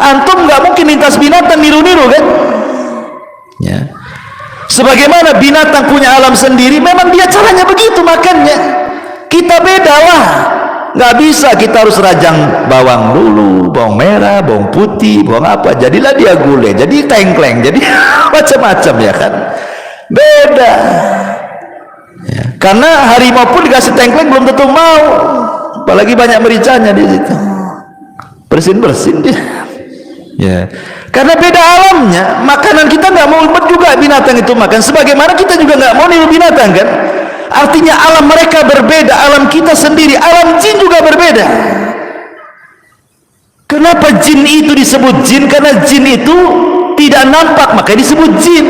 Antum nggak mungkin lintas binatang niru-niru kan? Ya. Sebagaimana binatang punya alam sendiri, memang dia caranya begitu makannya. Kita beda lah. Nggak bisa kita harus rajang bawang dulu, bawang merah, bawang putih, bawang apa, jadilah dia gulai, jadi tengkleng, jadi macam-macam ya kan. Beda ya. Karena harimau pun dikasih tengkleng belum tentu mau, apalagi banyak mericanya di situ, bersin-bersin dia ya. Karena beda alamnya. Makanan kita nggak mau juga binatang itu makan, sebagaimana kita juga nggak mau niru binatang kan. Artinya alam mereka berbeda, alam kita sendiri, alam jin juga berbeda. Kenapa jin itu disebut jin? Karena jin itu tidak nampak, maka disebut jin.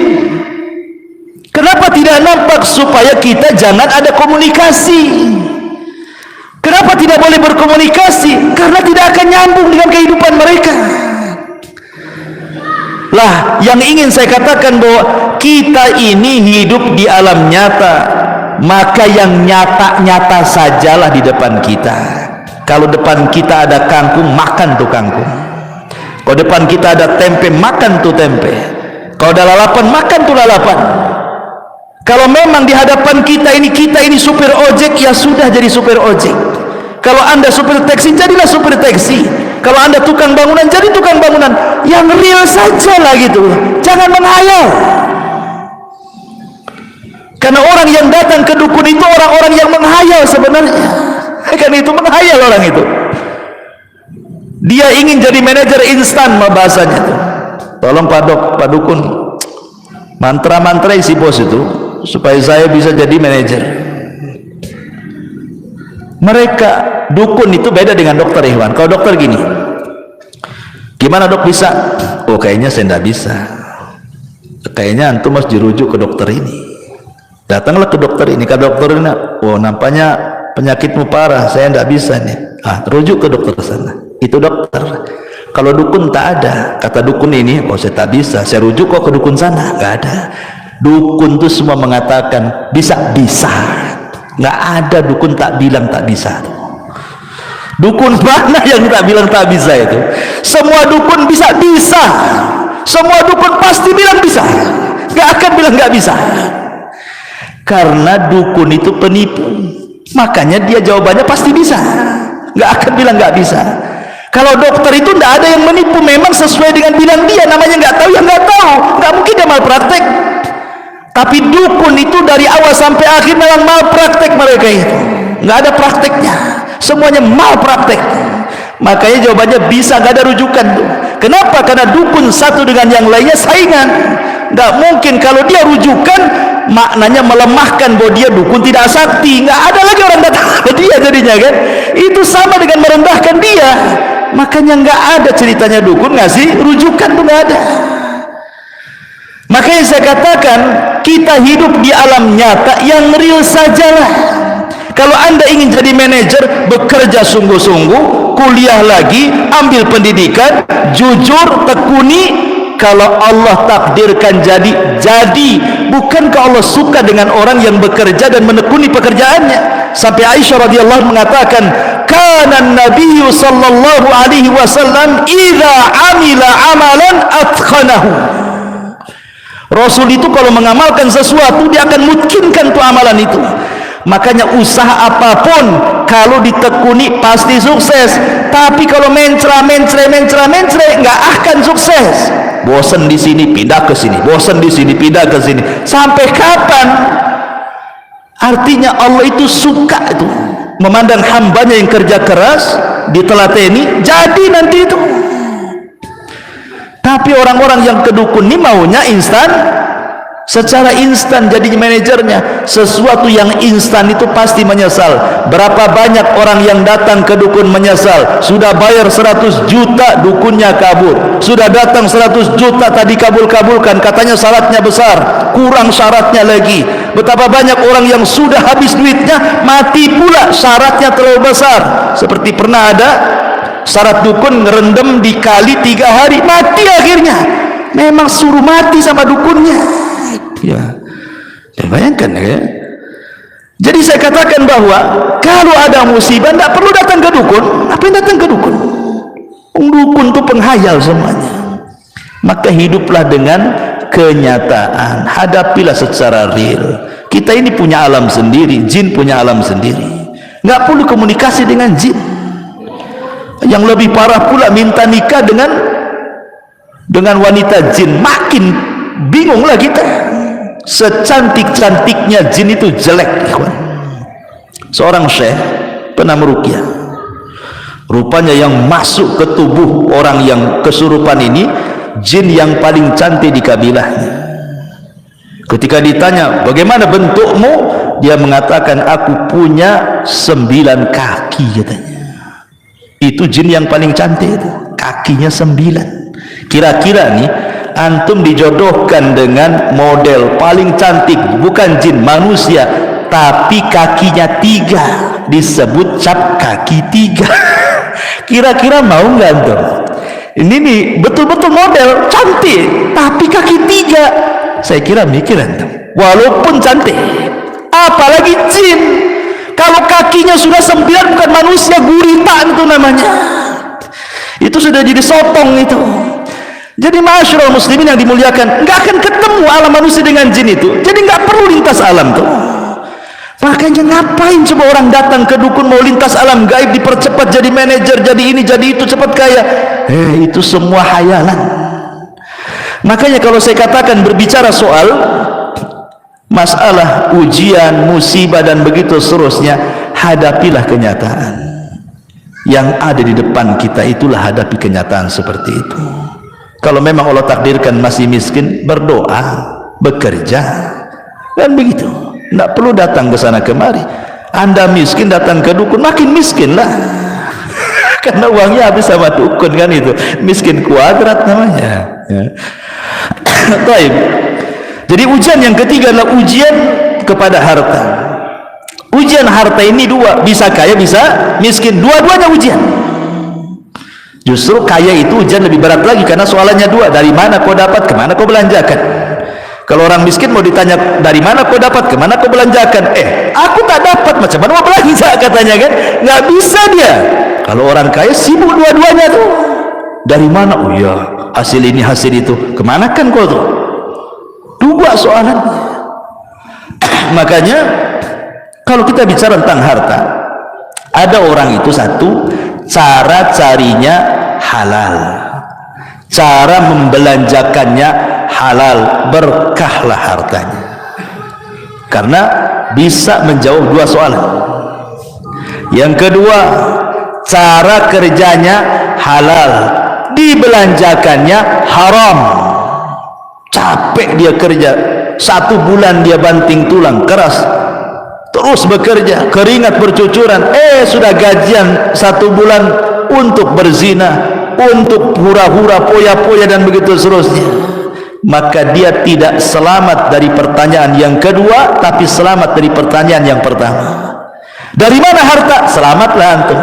Kenapa tidak nampak? Supaya kita jangan ada komunikasi. Kenapa tidak boleh berkomunikasi? Karena tidak akan nyambung dengan kehidupan mereka. Lah, yang ingin saya katakan bahwa kita ini hidup di alam nyata. Maka yang nyata-nyata sajalah di depan kita. Kalau depan kita ada kangkung, makan tuh kangkung. Kalau depan kita ada tempe, makan tuh tempe. Kalau ada lalapan, makan tuh lalapan. Kalau memang di hadapan kita ini supir ojek, ya sudah jadi supir ojek. Kalau anda supir taksi, jadilah supir taksi. Kalau anda tukang bangunan, jadi tukang bangunan. Yang real saja lah gitu. Jangan menghayal. Karena orang yang datang ke dukun itu orang-orang yang menghayal sebenarnya. Karena itu menghayal orang itu. Dia ingin jadi manajer instan bahasanya tuh. Tolong Pak Dukun, mantra-mantra isi bos itu supaya saya bisa jadi manajer. Mereka dukun itu beda dengan dokter hewan. Kalau dokter gini, gimana dok bisa? Oh kayaknya saya tidak bisa. Kayaknya antum harus dirujuk ke dokter ini. Datanglah ke dokter ini, ke dokter ini. Oh nampaknya penyakitmu parah, saya tidak bisa nih. Rujuk ke dokter sana. Itu dokter. Kalau dukun tak ada. Kata dukun ini, oh saya tak bisa, saya rujuk kok ke dukun sana. Gak ada. Dukun itu semua mengatakan bisa. Nggak ada dukun tak bilang tak bisa. Dukun mana yang tak bilang tak bisa itu? Semua dukun bisa. Semua dukun pasti bilang bisa. Nggak akan bilang nggak bisa. Karena dukun itu penipu, makanya dia jawabannya pasti bisa. Nggak akan bilang nggak bisa. Kalau dokter itu nggak ada yang menipu, memang sesuai dengan bilang dia. Namanya nggak tahu, yang nggak tahu. Nggak mungkin dia malpraktek. Tapi dukun itu dari awal sampai akhir memang malpraktek mereka itu. Nggak ada prakteknya, semuanya malpraktek. Makanya jawabannya bisa, nggak ada rujukan tuh. Kenapa? Karena dukun satu dengan yang lainnya saingan. Nggak mungkin kalau dia rujukan, maknanya melemahkan bahwa dia dukun tidak sakti. Nggak ada lagi orang datang ke dia jadinya kan. Itu sama dengan merendahkan dia. Makanya nggak ada ceritanya dukun ngasih rujukan tuh, nggak ada. Makanya saya katakan kita hidup di alam nyata yang real sajalah. Kalau anda ingin jadi manajer, bekerja sungguh-sungguh, kuliah lagi, ambil pendidikan, jujur, tekuni. Kalau Allah takdirkan jadi. Bukankah Allah suka dengan orang yang bekerja dan menekuni pekerjaannya? Sampai Aisyah radhiyallahu mengatakan, kana Nabi sallallahu alaihi wasallam idza amila amalan atqanahu. Rasul itu kalau mengamalkan sesuatu, dia akan mungkinkan tuh amalan itu. Makanya usaha apapun kalau ditekuni pasti sukses. Tapi kalau mencra nggak akan sukses. Bosan di sini pindah ke sini, bosan di sini pindah ke sini. Sampai kapan? Artinya Allah itu suka itu memandang hambanya yang kerja keras, ditelateni, jadi nanti itu. Tapi orang-orang yang ke dukun ini maunya instan, secara instan jadi manajernya. Sesuatu yang instan itu pasti menyesal. Berapa banyak orang yang datang ke dukun menyesal, sudah bayar 100 juta dukunnya kabur, sudah datang 100 juta tadi kabul-kabulkan, katanya syaratnya besar, kurang syaratnya lagi. Betapa banyak orang yang sudah habis duitnya, mati pula, syaratnya terlalu besar. Seperti pernah ada syarat dukun ngerendam di kali 3 hari, mati akhirnya. Memang suruh mati sama dukunnya. Ya, bayangkan ya. Jadi saya katakan bahwa kalau ada musibah tidak perlu datang ke dukun. Apa yang datang ke dukun? Dukun itu penghayal semuanya. Maka hiduplah dengan kenyataan, hadapilah secara real. Kita ini punya alam sendiri, jin punya alam sendiri. Nggak perlu komunikasi dengan jin. Yang lebih parah pula minta nikah dengan wanita jin, makin bingunglah kita. Secantik-cantiknya jin itu jelek. Seorang syekh pernah meruqyah, rupanya yang masuk ke tubuh orang yang kesurupan ini jin yang paling cantik di kabilahnya. Ketika ditanya bagaimana bentukmu, dia mengatakan aku punya 9 kaki katanya. Itu jin yang paling cantik itu, kakinya 9. Kira-kira nih antum dijodohkan dengan model paling cantik, bukan jin, manusia, tapi kakinya 3, disebut cap kaki 3. Kira-kira mau nggak antum? Ini nih betul-betul model cantik tapi kaki 3. Saya kira mikir antum, walaupun cantik, apalagi jin. Kalau kakinya sudah 9 bukan manusia, gurita itu namanya. Itu sudah jadi sotong itu. Jadi masyarakat muslimin yang dimuliakan, nggak akan ketemu alam manusia dengan jin itu. Jadi nggak perlu lintas alam tuh. Makanya ngapain coba orang datang ke dukun mau lintas alam gaib, dipercepat jadi manajer, jadi ini, jadi itu, cepat kaya. Itu semua hayalan. Makanya kalau saya katakan berbicara soal masalah ujian, musibah dan begitu seterusnya, hadapilah kenyataan yang ada di depan kita. Itulah hadapi kenyataan seperti itu. Kalau memang Allah takdirkan masih miskin, berdoa, bekerja, dan begitu. Tidak perlu datang ke sana kemari. Anda miskin datang ke dukun, makin miskin lah. Karena uangnya habis sama dukun kan, itu miskin kuadrat namanya. Ya. Baik. Jadi ujian yang ketiga adalah ujian kepada harta. Ujian harta ini 2, bisa kaya bisa miskin, dua-duanya ujian. Justru kaya itu ujian lebih berat lagi karena soalannya 2, dari mana kau dapat, kemana kau belanjakan. Kalau orang miskin mau ditanya dari mana kau dapat, kemana kau belanjakan, aku tak dapat, macam mana mau belanja katanya kan, nggak bisa dia. Kalau orang kaya sibuk dua-duanya tuh, dari mana, oh ya hasil ini hasil itu, kemana kan kau tuh, 2 soalan. Makanya kalau kita bicara tentang harta, ada orang itu satu, cara carinya halal, cara membelanjakannya halal, berkahlah hartanya, karena bisa menjawab 2 soalan. Yang kedua, cara kerjanya halal, dibelanjakannya haram. Capek dia kerja 1 bulan, dia banting tulang keras, terus bekerja, keringat bercucuran, sudah gajian 1 bulan untuk berzina, untuk hura-hura, poya-poya dan begitu seterusnya. Maka dia tidak selamat dari pertanyaan yang kedua, tapi selamat dari pertanyaan yang pertama. Dari mana harta? Selamatlah antum.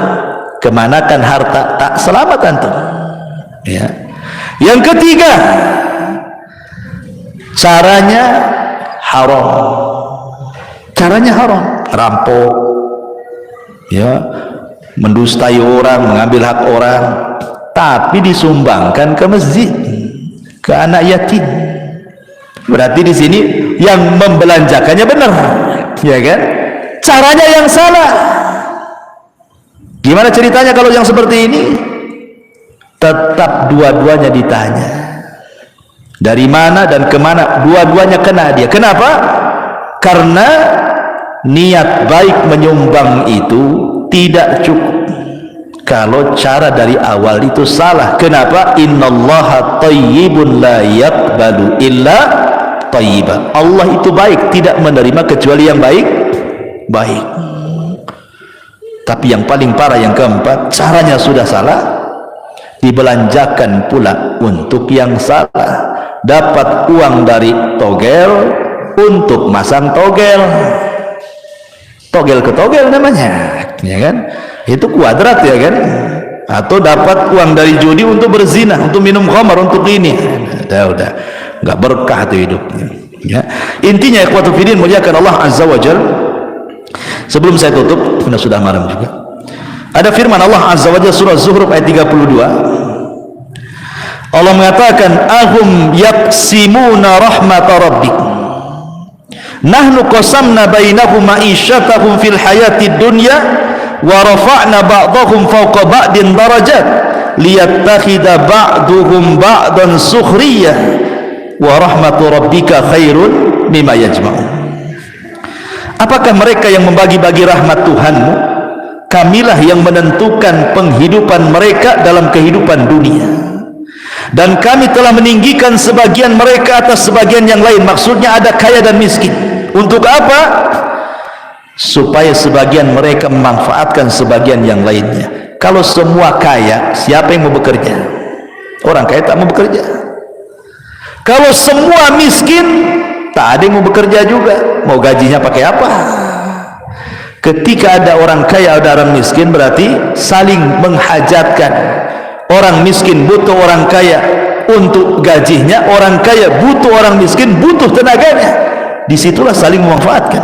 Kemanakan harta? Tak selamat antum. Ya. Yang ketiga, caranya haram. Caranya haram, rampok, ya, mendustai orang, mengambil hak orang, tapi disumbangkan ke masjid, ke anak yatim. Berarti di sini yang membelanjakannya benar, ya kan? Caranya yang salah. Gimana ceritanya kalau yang seperti ini? Tetap dua-duanya ditanya. Dari mana dan kemana? Dua-duanya kena dia. Kenapa? Karena niat baik menyumbang itu tidak cukup. kalau cara dari awal itu salah. Kenapa? Innallaha thayyibun la yaqbalu illa thayyiba. Allah itu baik, tidak menerima kecuali yang baik. Tapi yang paling parah yang keempat, caranya sudah salah, dibelanjakan pula untuk yang salah. Dapat uang dari togel untuk masang togel ke togel namanya, ya kan? Itu kuadrat, ya kan? Atau dapat uang dari judi untuk berzina, untuk minum khamar, untuk ini. Udah nggak berkah tuh hidupnya, ya. Intinya ikhwatu fillah muliakan Allah azza wajalla. Sebelum saya tutup, sudah malam juga, ada firman Allah azza wajalla surah Zuhruf ayat 32. Allah mengatakan, ahum yaqsimuna rahmata rabbik nahnu qasamna bainahum ma'isyatahum fil hayatid dunya wa rafa'na ba'dahum fawqa ba'din darajat liyattakhidha ba'duhum ba'dan sukhriyah wa rahmatu rabbika khairun mimma yajma'un. Apakah mereka yang membagi-bagi rahmat Tuhanmu? Kamilah yang menentukan penghidupan mereka dalam kehidupan dunia, dan kami telah meninggikan sebagian mereka atas sebagian yang lain. Maksudnya ada kaya dan miskin. Untuk apa? Supaya sebagian mereka memanfaatkan sebagian yang lainnya. Kalau semua kaya, siapa yang mau bekerja? Orang kaya tak mau bekerja. Kalau semua miskin, tak ada yang mau bekerja juga. Mau gajinya pakai apa? Ketika ada orang kaya, ada orang miskin, berarti saling menghajatkan. Orang miskin butuh orang kaya untuk gajinya, orang kaya butuh orang miskin, butuh tenaganya. Disitulah saling memanfaatkan.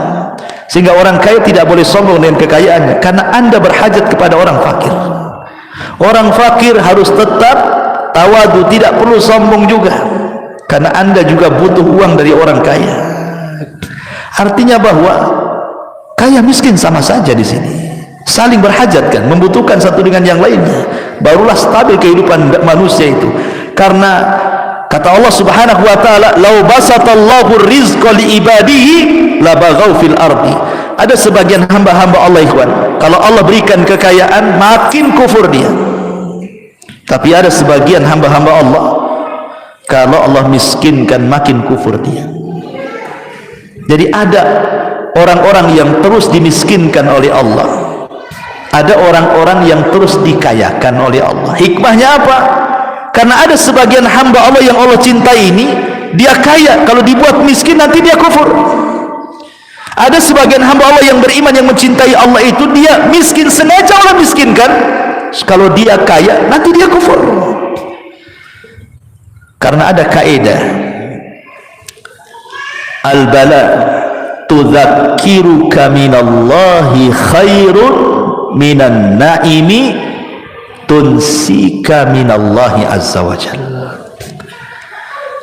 Sehingga orang kaya tidak boleh sombong dengan kekayaannya, karena Anda berhajat kepada orang fakir. Orang fakir harus tetap tawadu, tidak perlu sombong juga, karena Anda juga butuh uang dari orang kaya. Artinya bahwa kaya miskin sama saja di sini, saling berhajatkan, membutuhkan satu dengan yang lainnya. Barulah stabil kehidupan manusia itu. Karena kata Allah subhanahu wa ta'ala, lau basatallahu rizqa li ibadihi labaghaw fil ardi. Ada sebagian hamba-hamba Allah, ikhwan, kalau Allah berikan kekayaan makin kufur dia. Tapi ada sebagian hamba-hamba Allah, kalau Allah miskinkan makin kufur dia. Jadi ada orang-orang yang terus dimiskinkan oleh Allah, ada orang-orang yang terus dikayakan oleh Allah. Hikmahnya apa? Karena ada sebagian hamba Allah yang Allah cintai ini, dia kaya, kalau dibuat miskin nanti dia kufur. Ada sebagian hamba Allah yang beriman, yang mencintai Allah itu, dia miskin, sengaja Allah miskinkan. Kalau dia kaya nanti dia kufur. Karena ada kaidah, al-bala tudzakiruka minallahi khairun minan naimi tunsika minallahi azza wa jalla.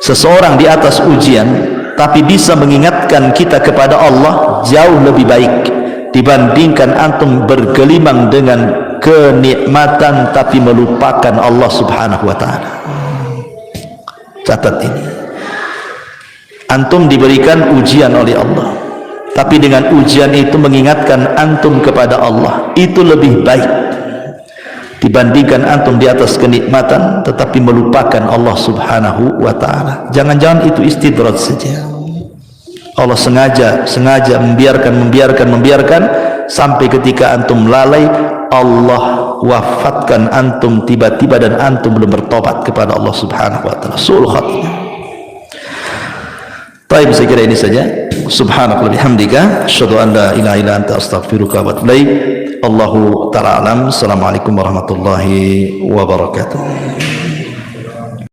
Seseorang di atas ujian tapi bisa mengingatkan kita kepada Allah jauh lebih baik dibandingkan antum bergelimang dengan kenikmatan tapi melupakan Allah subhanahu wa ta'ala. Catat ini, antum diberikan ujian oleh Allah, tapi dengan ujian itu mengingatkan antum kepada Allah, itu lebih baik dibandingkan antum di atas kenikmatan tetapi melupakan Allah subhanahu wa ta'ala. Jangan-jangan itu istidraj saja. Allah sengaja membiarkan sampai ketika antum lalai, Allah wafatkan antum tiba-tiba dan antum belum bertobat kepada Allah subhanahu wa ta'ala. Su'ul khatimah. Baik, saya kira ini saja. Subhanakallah bihamdika asyhadu an la ilaha illa anta astaghfiruka wa atubu ilaik. Allahu ta'ala alam. Assalamualaikum warahmatullahi wabarakatuh.